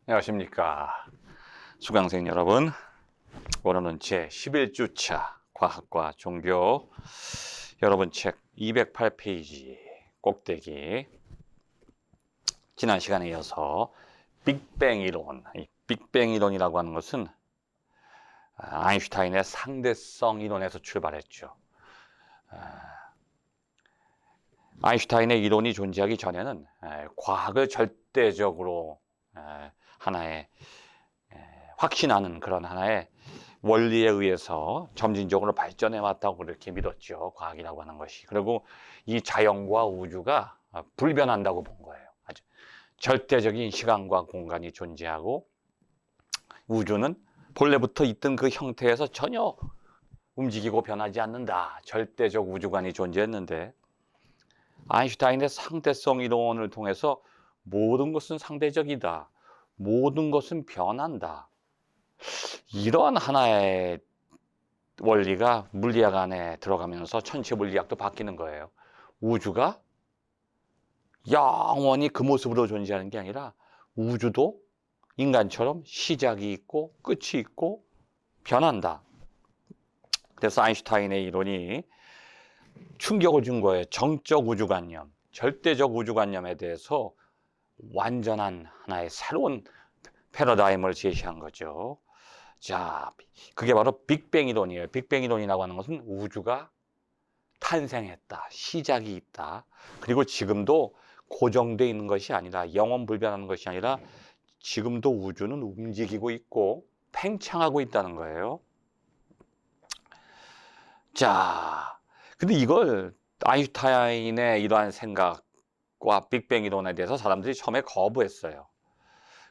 안녕하십니까. 수강생 여러분. 오늘은 제 11주차 과학과 종교 여러분 책 208페이지 꼭대기 지난 시간에 이어서 빅뱅 이론. 이 빅뱅 이론이라고 하는 것은 아인슈타인의 상대성 이론에서 출발했죠. 아인슈타인의 이론이 존재하기 전에는 과학을 절대적으로 하나의 확신하는 그런 하나의 원리에 의해서 점진적으로 발전해 왔다고 그렇게 믿었죠. 과학이라고 하는 것이. 그리고 이 자연과 우주가 불변한다고 본 거예요. 아주 절대적인 시간과 공간이 존재하고 우주는 본래부터 있던 그 형태에서 전혀 움직이고 변하지 않는다. 절대적 우주관이 존재했는데 아인슈타인의 상대성 이론을 통해서 모든 것은 상대적이다. 모든 것은 변한다. 이러한 하나의 원리가 물리학 안에 들어가면서 천체 물리학도 바뀌는 거예요. 우주가 영원히 그 모습으로 존재하는 게 아니라 우주도 인간처럼 시작이 있고 끝이 있고 변한다. 그래서 아인슈타인의 이론이 충격을 준 거예요. 정적 우주관념, 절대적 우주관념에 대해서 완전한 하나의 새로운 패러다임을 제시한 거죠. 자, 그게 바로 빅뱅 이론이에요. 빅뱅 이론이라고 하는 것은 우주가 탄생했다, 시작이 있다. 그리고 지금도 고정되어 있는 것이 아니라 영원불변하는 것이 아니라 지금도 우주는 움직이고 있고 팽창하고 있다는 거예요. 자, 근데 이걸 아인슈타인의 이러한 생각과 빅뱅 이론에 대해서 사람들이 처음에 거부했어요.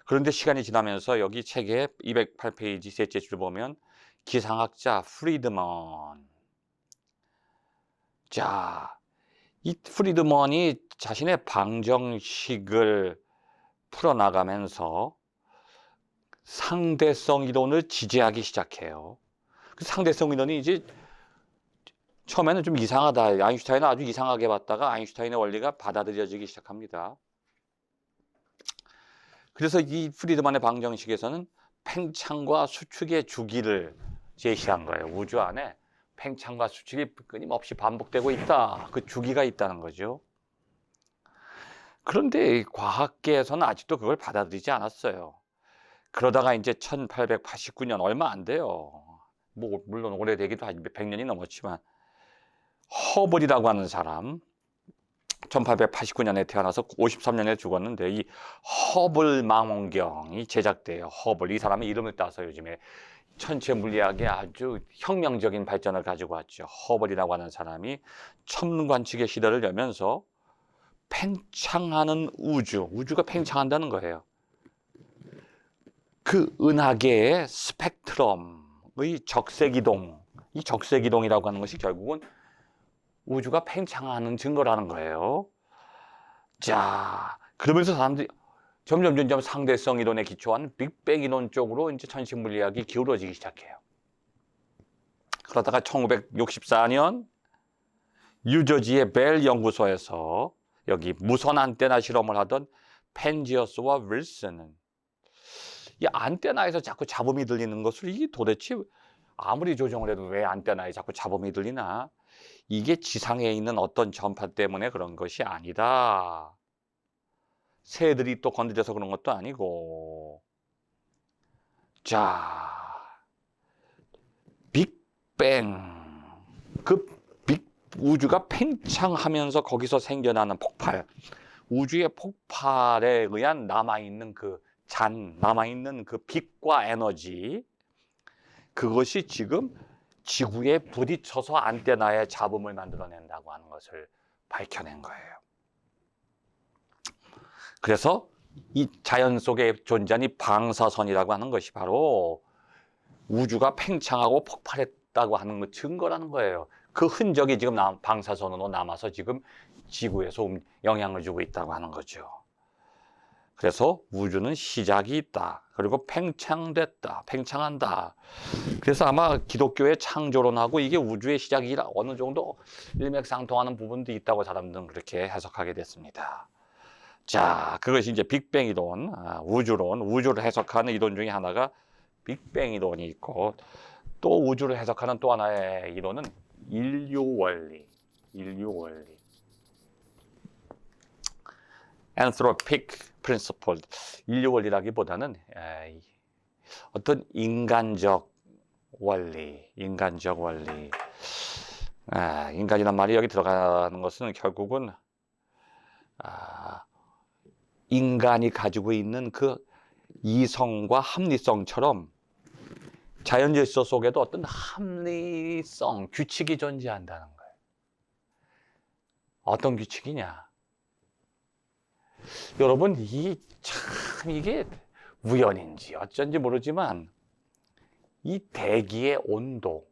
그런데 시간이 지나면서 여기 책의 208페이지 셋째 줄 보면 기상학자 프리드먼. 자, 이 프리드먼이 자신의 방정식을 풀어나가면서 상대성 이론을 지지하기 시작해요. 그 상대성 이론이 이제 처음에는 좀 이상하다. 아인슈타인은 아주 이상하게 봤다가 아인슈타인의 원리가 받아들여지기 시작합니다. 그래서 이 프리드만의 방정식에서는 팽창과 수축의 주기를 제시한 거예요. 우주 안에 팽창과 수축이 끊임없이 반복되고 있다. 그 주기가 있다는 거죠. 그런데 과학계에서는 아직도 그걸 받아들이지 않았어요. 그러다가 이제 1889년 얼마 안 돼요. 뭐 물론 오래되기도 하지 100년이 넘었지만 허블이라고 하는 사람 1889년에 태어나서 53년에 죽었는데 이 허블 망원경이 제작돼요. 허블 이 사람의 이름을 따서 요즘에 천체 물리학에 아주 혁명적인 발전을 가지고 왔죠. 허블이라고 하는 사람이 천문관측의 시대를 열면서 팽창하는 우주가 팽창한다는 거예요. 그 은하계의 스펙트럼의 적색이동, 이 적색이동이라고 하는 것이 결국은 우주가 팽창하는 증거라는 거예요. 자, 그러면서 사람들이 점점 상대성 이론에 기초한 빅뱅 이론 쪽으로 이제 천체 물리학이 기울어지기 시작해요. 그러다가 1964년 뉴저지의 벨 연구소에서 여기 무선 안테나 실험을 하던 펜지어스와 윌슨은 이 안테나에서 자꾸 잡음이 들리는 것을 이게 도대체 아무리 조정을 해도 왜 안테나에 자꾸 잡음이 들리나? 이게 지상에 있는 어떤 전파 때문에 그런 것이 아니다. 새들이 또 건드려서 그런 것도 아니고. 자, 빅뱅. 우주가 팽창하면서 거기서 생겨나는 폭발. 우주의 폭발에 의한 남아있는 남아있는 그 빛과 에너지. 그것이 지금 지구에 부딪혀서 안테나의 잡음을 만들어낸다고 하는 것을 밝혀낸 거예요. 그래서 이 자연 속에 존재한 이 방사선이라고 하는 것이 바로 우주가 팽창하고 폭발했다고 하는 증거라는 거예요. 그 흔적이 지금 방사선으로 남아서 지금 지구에서 영향을 주고 있다고 하는 거죠. 그래서 우주는 시작이 있다. 그리고 팽창됐다. 팽창한다. 그래서 아마 기독교의 창조론하고 이게 우주의 시작이라 어느 정도 일맥상통하는 부분도 있다고 사람들은 그렇게 해석하게 됐습니다. 자, 그것이 이제 빅뱅 이론, 우주론, 우주를 해석하는 이론 중에 하나가 빅뱅 이론이 있고, 또 우주를 해석하는 또 하나의 이론은 인류 원리. Anthropic Principle. 인류 원리라기보다는 어떤 인간적 원리. 인간이란 말이 여기 들어가는 것은 결국은 인간이 가지고 있는 그 이성과 합리성처럼 자연 질서 속에도 어떤 합리성, 규칙이 존재한다는 거예요. 어떤 규칙이냐? 여러분, 이게 우연인지 어쩐지 모르지만 이 대기의 온도,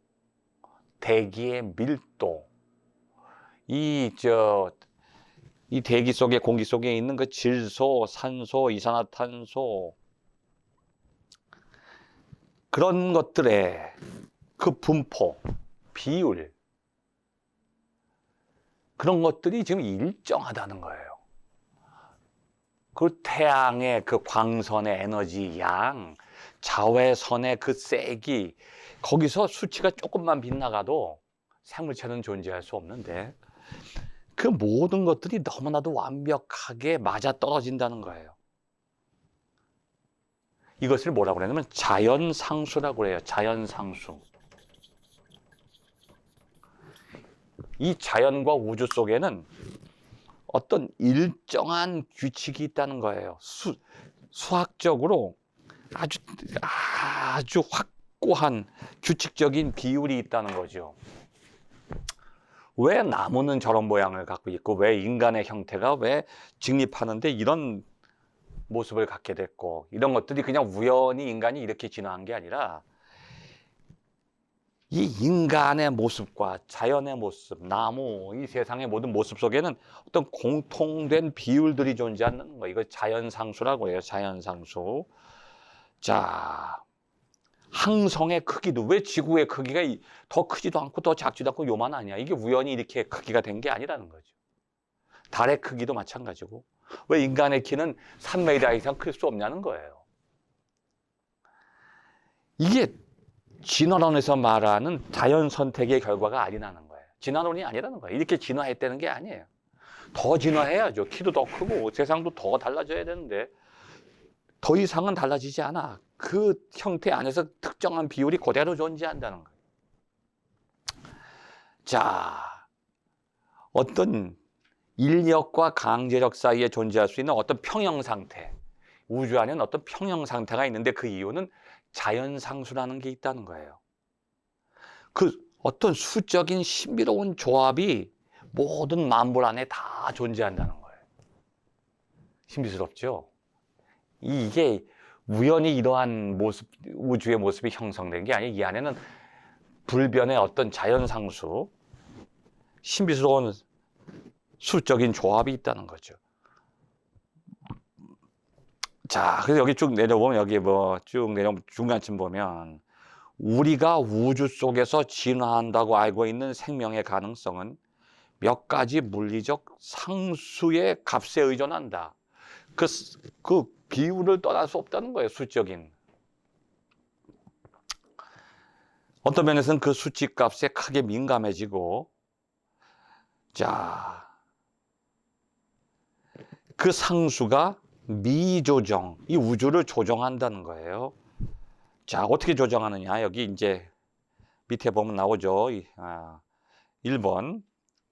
대기의 밀도, 이 대기 속에, 공기 속에 있는 그 질소, 산소, 이산화탄소, 그런 것들의 그 분포, 비율, 그런 것들이 지금 일정하다는 거예요. 그 태양의 그 광선의 에너지 양, 자외선의 그 세기, 거기서 수치가 조금만 빗나가도 생물체는 존재할 수 없는데 그 모든 것들이 너무나도 완벽하게 맞아떨어진다는 거예요. 이것을 뭐라고 그러냐면 자연상수라고 그래요. 자연상수. 이 자연과 우주 속에는 어떤 일정한 규칙이 있다는 거예요. 수학적으로 아주 확고한 규칙적인 비율이 있다는 거죠. 왜 나무는 저런 모양을 갖고 있고, 왜 인간의 형태가 왜 직립하는데 이런 모습을 갖게 됐고, 이런 것들이 그냥 우연히 인간이 이렇게 진화한 게 아니라 이 인간의 모습과 자연의 모습, 나무, 이 세상의 모든 모습 속에는 어떤 공통된 비율들이 존재하는 거예요. 이거 자연상수라고 해요. 자연상수. 자, 항성의 크기도, 왜 지구의 크기가 더 크지도 않고 더 작지도 않고 요만하냐? 이게 우연히 이렇게 크기가 된 게 아니라는 거죠. 달의 크기도 마찬가지고, 왜 인간의 키는 3m 이상 클 수 없냐는 거예요. 이게 진화론에서 말하는 자연 선택의 결과가 아니라는 거예요. 진화론이 아니라는 거예요. 이렇게 진화했다는 게 아니에요. 더 진화해야죠. 키도 더 크고 세상도 더 달라져야 되는데 더 이상은 달라지지 않아. 그 형태 안에서 특정한 비율이 그대로 존재한다는 거예요. 자, 어떤 인력과 강제력 사이에 존재할 수 있는 어떤 평형 상태, 우주 안에는 어떤 평형 상태가 있는데 그 이유는 자연상수라는 게 있다는 거예요. 그 어떤 수적인 신비로운 조합이 모든 만물 안에 다 존재한다는 거예요. 신비스럽죠? 이게 우연히 이러한 모습, 우주의 모습이 형성된 게 아니에요. 이 안에는 불변의 어떤 자연상수, 신비스러운 수적인 조합이 있다는 거죠. 자, 그래서 여기 쭉 내려보면, 여기 쭉 내려오면 중간쯤 보면, 우리가 우주 속에서 진화한다고 알고 있는 생명의 가능성은 몇 가지 물리적 상수의 값에 의존한다. 그 비율을 떠날 수 없다는 거예요, 수적인. 어떤 면에서는 그 수치 값에 크게 민감해지고, 자, 그 상수가 미조정, 이 우주를 조정한다는 거예요. 자, 어떻게 조정하느냐? 여기 이제 밑에 보면 나오죠. 1번.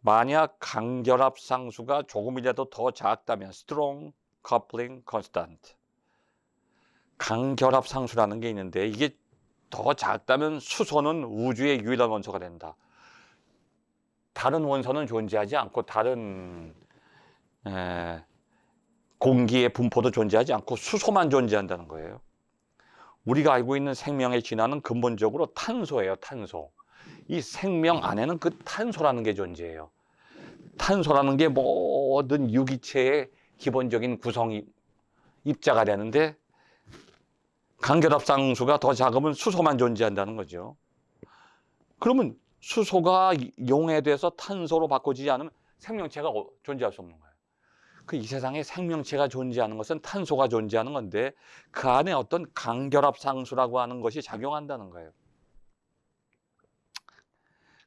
만약 간결합 상수가 조금이라도 더 작다면 strong coupling constant. 간결합 상수라는 게 있는데 이게 더 작다면 수소는 우주의 유일한 원소가 된다. 다른 원소는 존재하지 않고 다른 공기의 분포도 존재하지 않고 수소만 존재한다는 거예요. 우리가 알고 있는 생명의 진화는 근본적으로 탄소예요, 탄소. 이 생명 안에는 그 탄소라는 게 존재해요. 탄소라는 게 모든 유기체의 기본적인 구성 입자가 되는데 간결합 상수가 더 작으면 수소만 존재한다는 거죠. 그러면 수소가 용해돼서 탄소로 바꿔지지 않으면 생명체가 존재할 수 없는 거예요. 이 세상에 생명체가 존재하는 것은 탄소가 존재하는 건데 그 안에 어떤 강결합 상수라고 하는 것이 작용한다는 거예요.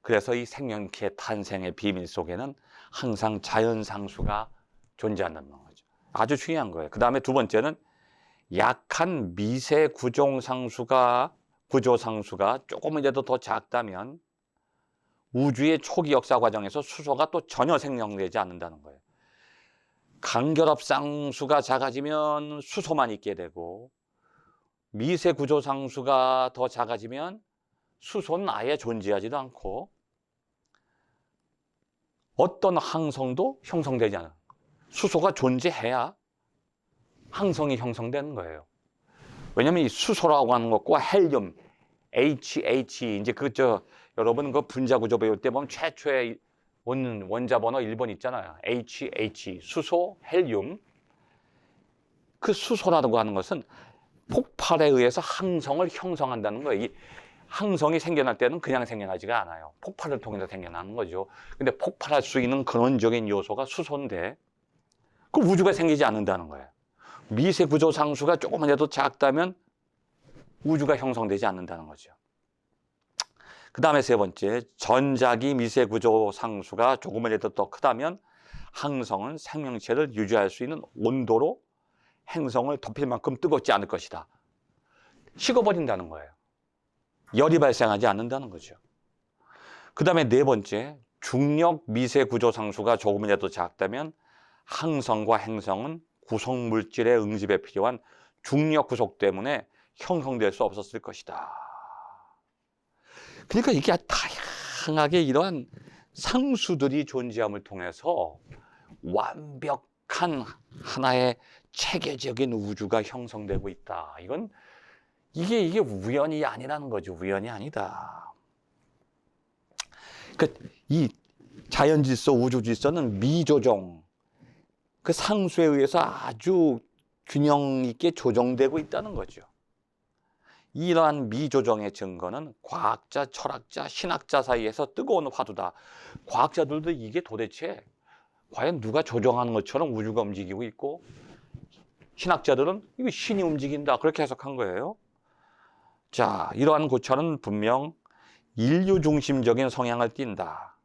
그래서 이 생명체 탄생의 비밀 속에는 항상 자연 상수가 존재한다는 거죠. 아주 중요한 거예요. 그 다음에 두 번째는 약한 미세 구조 상수가 조금이라도 더 작다면 우주의 초기 역사 과정에서 수소가 또 전혀 생성되지 않는다는 거예요. 강결합 상수가 작아지면 수소만 있게 되고 미세 구조 상수가 더 작아지면 수소는 아예 존재하지도 않고 어떤 항성도 형성되지 않아요. 수소가 존재해야 항성이 형성되는 거예요. 왜냐하면 이 수소라고 하는 것과 헬륨, HH, 이제 여러분 그 분자 구조 배울 때 보면 최초의 원자 번호 1번 있잖아요. HH, 수소, 헬륨. 그 수소라고 하는 것은 폭발에 의해서 항성을 형성한다는 거예요. 이 항성이 생겨날 때는 그냥 생겨나지가 않아요. 폭발을 통해서 생겨나는 거죠. 근데 폭발할 수 있는 근원적인 요소가 수소인데 그 우주가 생기지 않는다는 거예요. 미세 구조 상수가 조금이라도 작다면 우주가 형성되지 않는다는 거죠. 그 다음에 세 번째, 전자기 미세 구조 상수가 조금이라도 더 크다면 항성은 생명체를 유지할 수 있는 온도로 행성을 덮일 만큼 뜨겁지 않을 것이다. 식어버린다는 거예요. 열이 발생하지 않는다는 거죠. 그 다음에 네 번째, 중력 미세 구조 상수가 조금이라도 작다면 항성과 행성은 구성 물질의 응집에 필요한 중력 구속 때문에 형성될 수 없었을 것이다. 그러니까 이게 다양하게 이러한 상수들이 존재함을 통해서 완벽한 하나의 체계적인 우주가 형성되고 있다. 이게 우연이 아니라는 거죠. 우연이 아니다. 그러니까 이 자연 질서, 우주 질서는 미조정, 그 상수에 의해서 아주 균형 있게 조정되고 있다는 거죠. 이러한 미조정의 증거는 과학자, 철학자, 신학자 사이에서 뜨거운 화두다. 과학자들도 이게 도대체 과연 누가 조정하는 것처럼 우주가 움직이고 있고 신학자들은 이거 신이 움직인다 그렇게 해석한 거예요. 자, 이러한 고찰은 분명 인류 중심적인 성향을 띈다.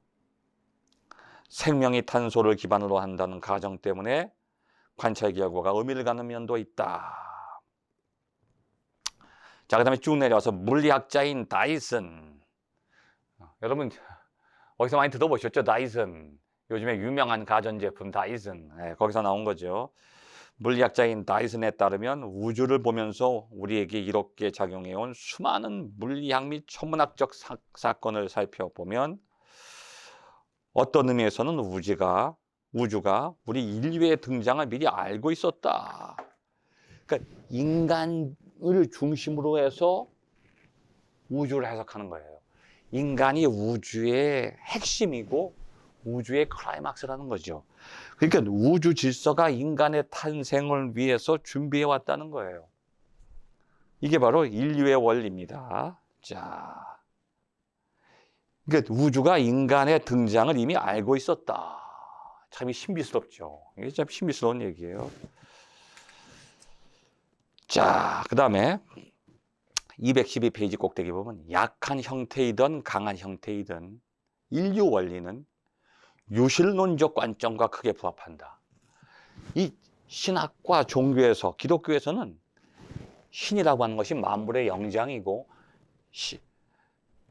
생명이 탄소를 기반으로 한다는 가정 때문에 관찰 결과가 의미를 갖는 면도 있다. 자, 그 다음에 쭉 내려와서 물리학자인 다이슨. 여러분 어디서 많이 들어보셨죠? 다이슨. 요즘에 유명한 가전제품 다이슨. 네, 거기서 나온 거죠. 물리학자인 다이슨에 따르면 우주를 보면서 우리에게 이롭게 작용해온 수많은 물리학 및 천문학적 사건을 살펴보면 어떤 의미에서는 우주가 우리 인류의 등장을 미리 알고 있었다. 그러니까 인간을 중심으로 해서 우주를 해석하는 거예요. 인간이 우주의 핵심이고 우주의 클라이막스라는 거죠. 그러니까 우주 질서가 인간의 탄생을 위해서 준비해 왔다는 거예요. 이게 바로 인류의 원리입니다. 자, 그러니까 우주가 인간의 등장을 이미 알고 있었다. 참 신비스럽죠. 이게 참 신비스러운 얘기예요. 자, 그 다음에 212페이지 꼭대기 보면 약한 형태이든 강한 형태이든 인류 원리는 유실론적 관점과 크게 부합한다. 이 신학과 종교에서, 기독교에서는 신이라고 하는 것이 만물의 영장이고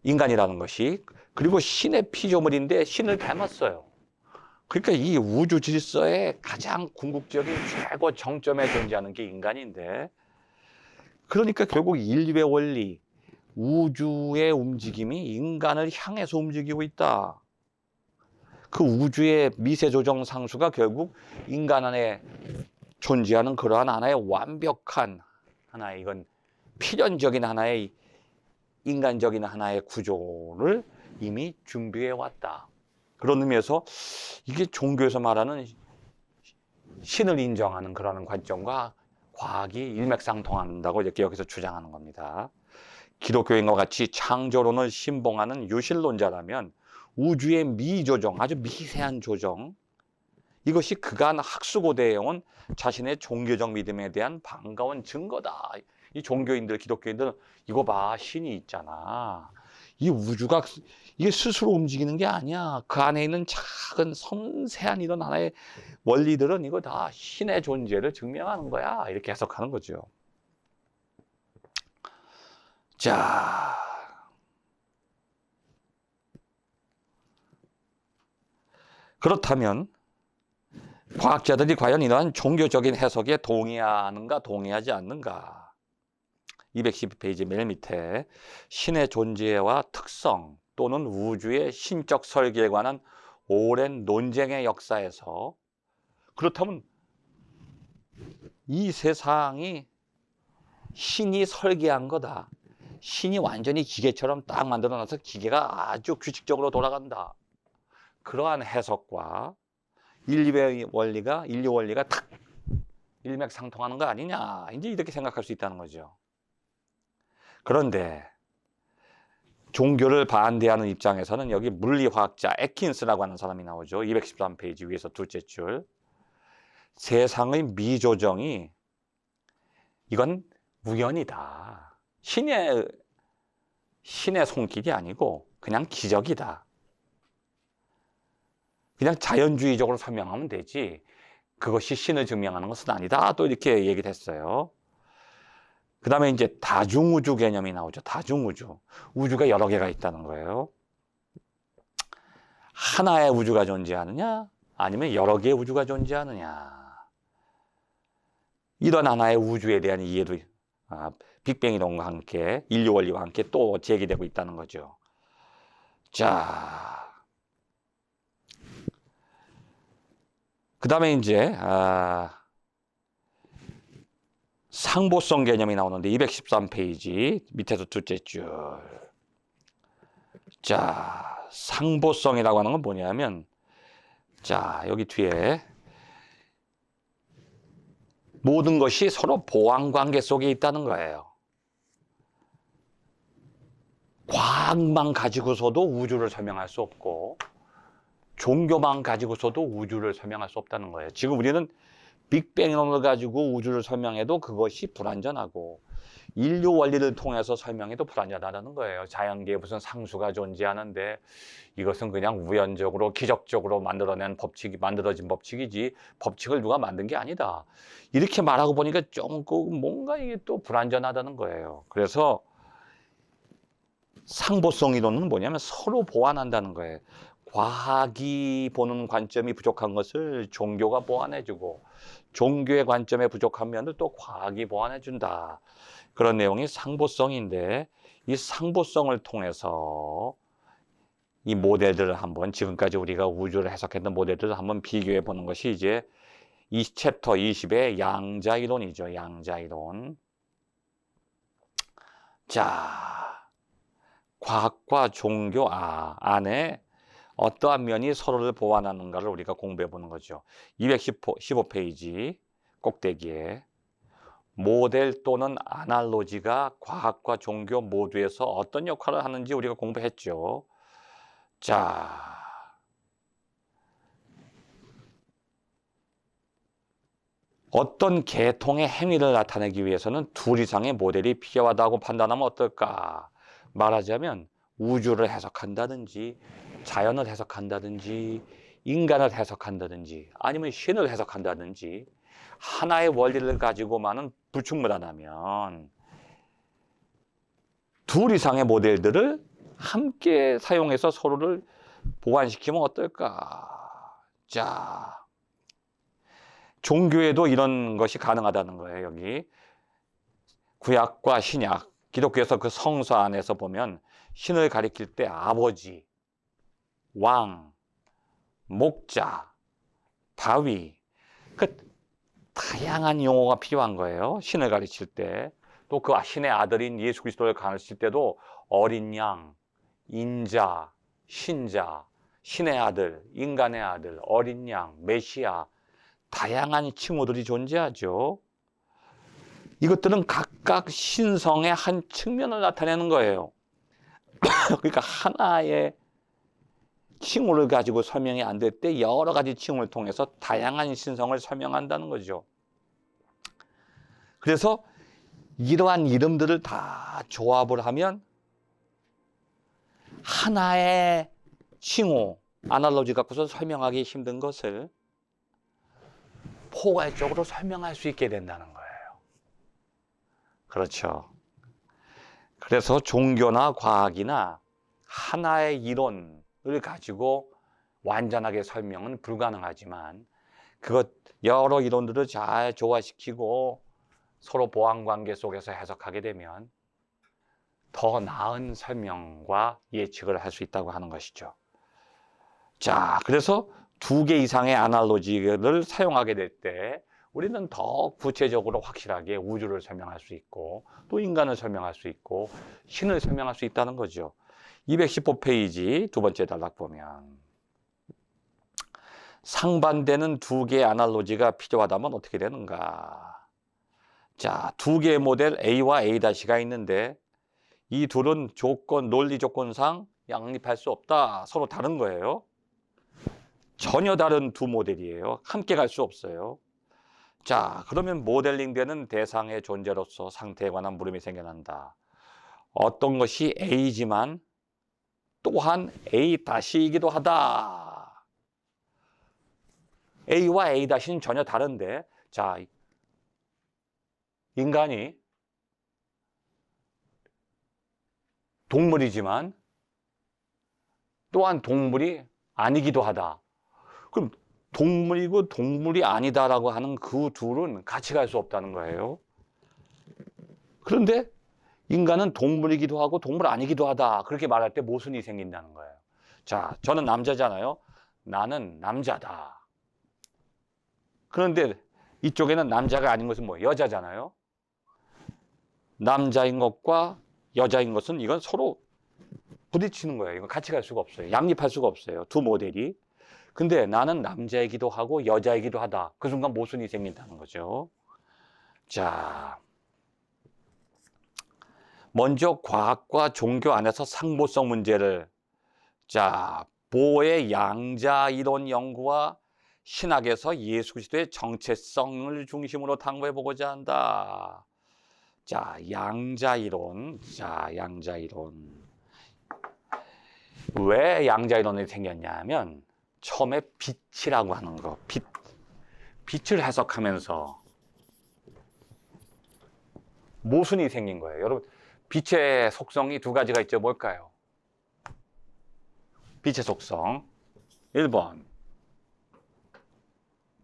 인간이라는 것이, 그리고 신의 피조물인데 신을 닮았어요. 그러니까 이 우주 질서의 가장 궁극적인 최고 정점에 존재하는 게 인간인데, 그러니까 결국 인류의 원리, 우주의 움직임이 인간을 향해서 움직이고 있다. 그 우주의 미세 조정 상수가 결국 인간 안에 존재하는 그러한 하나의 완벽한 하나의, 이건 필연적인 하나의 인간적인 하나의 구조를 이미 준비해 왔다. 그런 의미에서 이게 종교에서 말하는 신을 인정하는 그런 관점과 과학이 일맥상통한다고 이렇게 여기서 주장하는 겁니다. 기독교인과 같이 창조론을 신봉하는 유실론자라면 우주의 미조정, 아주 미세한 조정, 이것이 그간 학수고대에 온 자신의 종교적 믿음에 대한 반가운 증거다. 이 종교인들, 기독교인들은 이거 봐, 신이 있잖아. 이 우주가 이게 스스로 움직이는 게 아니야. 그 안에 있는 작은 섬세한 이런 하나의 원리들은 이거 다 신의 존재를 증명하는 거야. 이렇게 해석하는 거죠. 자, 그렇다면 과학자들이 과연 이러한 종교적인 해석에 동의하는가 동의하지 않는가? 212페이지 맨 밑에 신의 존재와 특성 또는 우주의 신적 설계에 관한 오랜 논쟁의 역사에서 그렇다면 이 세상이 신이 설계한 거다. 신이 완전히 기계처럼 딱 만들어놔서 기계가 아주 규칙적으로 돌아간다. 그러한 해석과 인류 원리가 탁 일맥상통하는 거 아니냐. 이제 이렇게 생각할 수 있다는 거죠. 그런데 종교를 반대하는 입장에서는 여기 물리화학자 애킨스라고 하는 사람이 나오죠. 213페이지 위에서 둘째 줄. 세상의 미조정이 이건 우연이다. 신의 손길이 아니고 그냥 기적이다. 그냥 자연주의적으로 설명하면 되지. 그것이 신을 증명하는 것은 아니다. 또 이렇게 얘기를 했어요. 그 다음에 이제 다중우주 개념이 나오죠. 다중우주. 우주가 여러 개가 있다는 거예요. 하나의 우주가 존재하느냐? 아니면 여러 개의 우주가 존재하느냐? 이런 하나의 우주에 대한 이해도 빅뱅 이론과 함께 인류 원리와 함께 또 제기되고 있다는 거죠. 자, 그 다음에 이제 상보성 개념이 나오는데 213페이지 밑에서 둘째 줄. 자, 상보성이라고 하는 건 뭐냐면 자, 여기 뒤에 모든 것이 서로 보완관계 속에 있다는 거예요. 과학만 가지고서도 우주를 설명할 수 없고 종교만 가지고서도 우주를 설명할 수 없다는 거예요. 지금 우리는 빅뱅을 가지고 우주를 설명해도 그것이 불완전하고 인류 원리를 통해서 설명해도 불완전하다는 거예요. 자연계에 무슨 상수가 존재하는데 이것은 그냥 우연적으로 기적적으로 만들어진 법칙이지 법칙을 누가 만든 게 아니다. 이렇게 말하고 보니까 좀 뭔가 이게 또 불완전하다는 거예요. 그래서 상보성 이론은 뭐냐면 서로 보완한다는 거예요. 과학이 보는 관점이 부족한 것을 종교가 보완해주고 종교의 관점에 부족한 면을 또 과학이 보완해준다. 그런 내용이 상보성인데 이 상보성을 통해서 이 모델들을 한번 지금까지 우리가 우주를 해석했던 모델들을 한번 비교해 보는 것이 이제 이 챕터 20의 양자이론이죠. 양자이론. 자, 과학과 종교 안에 어떠한 면이 서로를 보완하는가를 우리가 공부해 보는 거죠. 215페이지 꼭대기에 모델 또는 아날로지가 과학과 종교 모두에서 어떤 역할을 하는지 우리가 공부했죠. 자, 어떤 계통의 행위를 나타내기 위해서는 둘 이상의 모델이 필요하다고 판단하면 어떨까? 말하자면 우주를 해석한다든지 자연을 해석한다든지 인간을 해석한다든지 아니면 신을 해석한다든지 하나의 원리를 가지고만은 불충분하다면 둘 이상의 모델들을 함께 사용해서 서로를 보완시키면 어떨까? 자, 종교에도 이런 것이 가능하다는 거예요. 여기 구약과 신약, 기독교에서 그 성서 안에서 보면 신을 가리킬 때 아버지, 왕, 목자, 바위, 그 다양한 용어가 필요한 거예요. 신을 가르칠 때. 또 그 신의 아들인 예수 그리스도를 가르칠 때도 어린 양, 인자, 신자, 신의 아들, 인간의 아들, 어린 양, 메시아, 다양한 칭호들이 존재하죠. 이것들은 각각 신성의 한 측면을 나타내는 거예요. 그러니까 하나의 칭호를 가지고 설명이 안 될 때 여러 가지 칭호를 통해서 다양한 신성을 설명한다는 거죠. 그래서 이러한 이름들을 다 조합을 하면 하나의 칭호, 아날로지 갖고서 설명하기 힘든 것을 포괄적으로 설명할 수 있게 된다는 거예요. 그렇죠. 그래서 종교나 과학이나 하나의 이론을 가지고 완전하게 설명은 불가능하지만 그것 여러 이론들을 잘 조화시키고 서로 보완관계 속에서 해석하게 되면 더 나은 설명과 예측을 할 수 있다고 하는 것이죠. 자, 그래서 2개 이상의 아날로지를 사용하게 될 때 우리는 더 구체적으로 확실하게 우주를 설명할 수 있고 또 인간을 설명할 수 있고 신을 설명할 수 있다는 거죠. 215페이지 두 번째 단락 보면 상반되는 2개의 아날로지가 필요하다면 어떻게 되는가? 자, 2개의 모델 A와 A-가 있는데 이 둘은 논리 조건상 양립할 수 없다. 서로 다른 거예요. 전혀 다른 두 모델이에요. 함께 갈 수 없어요. 자, 그러면 모델링되는 대상의 존재로서 상태에 관한 물음이 생겨난다. 어떤 것이 A지만 또한 A-이기도 하다. A와 A-는 전혀 다른데, 자, 인간이 동물이지만 또한 동물이 아니기도 하다. 그럼 동물이고 동물이 아니다라고 하는 그 둘은 같이 갈 수 없다는 거예요. 그런데 인간은 동물이기도 하고 동물 아니기도 하다. 그렇게 말할 때 모순이 생긴다는 거예요. 자, 저는 남자잖아요. 나는 남자다. 그런데 이쪽에는 남자가 아닌 것은 뭐 여자잖아요. 남자인 것과 여자인 것은 이건 서로 부딪히는 거예요. 이건 같이 갈 수가 없어요. 양립할 수가 없어요. 두 모델이. 근데 나는 남자이기도 하고 여자이기도 하다. 그 순간 모순이 생긴다는 거죠. 자, 먼저 과학과 종교 안에서 상보성 문제를 보의 양자 이론 연구와 신학에서 예수 그리스도의 정체성을 중심으로 탐구해 보고자 한다. 자, 양자 이론. 왜 양자 이론이 생겼냐면 처음에 빛이라고 하는 거, 빛을 해석하면서 모순이 생긴 거예요. 여러분, 빛의 속성이 2가지가 있죠. 뭘까요? 빛의 속성 1번,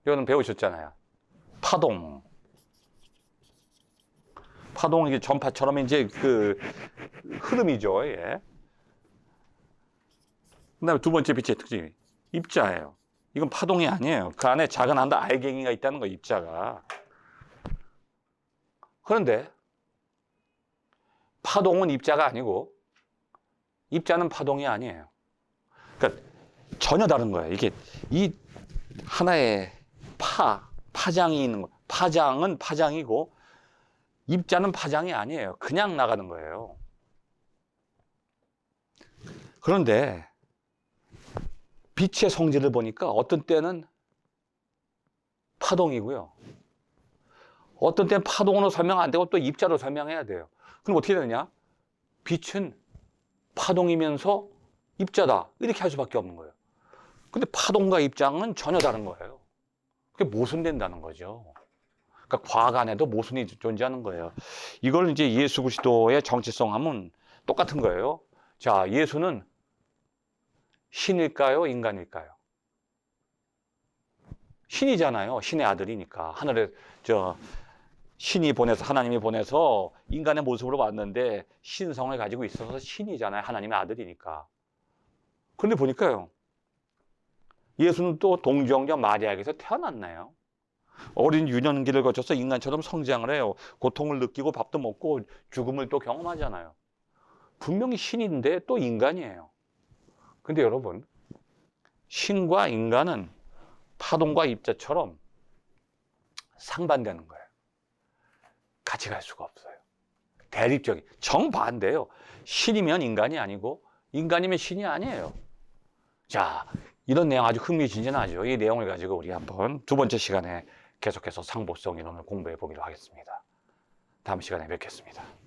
이거는 배우셨잖아요. 파동 이게 전파처럼 이제 그 흐름이죠. 예. 그다음에 2번째 빛의 특징이 입자예요. 이건 파동이 아니에요. 그 안에 작은 알갱이가 있다는 거, 입자가. 그런데 파동은 입자가 아니고 입자는 파동이 아니에요. 그러니까 전혀 다른 거예요. 이게 이 하나의 파장이 있는 거. 파장은 파장이고 입자는 파장이 아니에요. 그냥 나가는 거예요. 그런데 빛의 성질을 보니까 어떤 때는 파동이고요. 어떤 때는 파동으로 설명 안 되고 또 입자로 설명해야 돼요. 그럼 어떻게 되느냐? 빛은 파동이면서 입자다. 이렇게 할 수밖에 없는 거예요. 근데 파동과 입자는 전혀 다른 거예요. 그게 모순된다는 거죠. 그러니까 과학 안에도 모순이 존재하는 거예요. 이걸 이제 예수 그리스도의 정체성 하면 똑같은 거예요. 자, 예수는 신일까요? 인간일까요? 신이잖아요. 신의 아들이니까. 하늘에 하나님이 보내서 인간의 모습으로 왔는데 신성을 가지고 있어서 신이잖아요. 하나님의 아들이니까. 그런데 보니까요. 예수는 또 동정녀 마리아에게서 태어났나요? 어린 유년기를 거쳐서 인간처럼 성장을 해요. 고통을 느끼고 밥도 먹고 죽음을 또 경험하잖아요. 분명히 신인데 또 인간이에요. 근데 여러분, 신과 인간은 파동과 입자처럼 상반되는 거예요. 같이 갈 수가 없어요. 대립적인, 정반대예요. 신이면 인간이 아니고 인간이면 신이 아니에요. 자, 이런 내용 아주 흥미진진하죠. 이 내용을 가지고 우리 한번 두 번째 시간에 계속해서 상보성 이론을 공부해 보기로 하겠습니다. 다음 시간에 뵙겠습니다.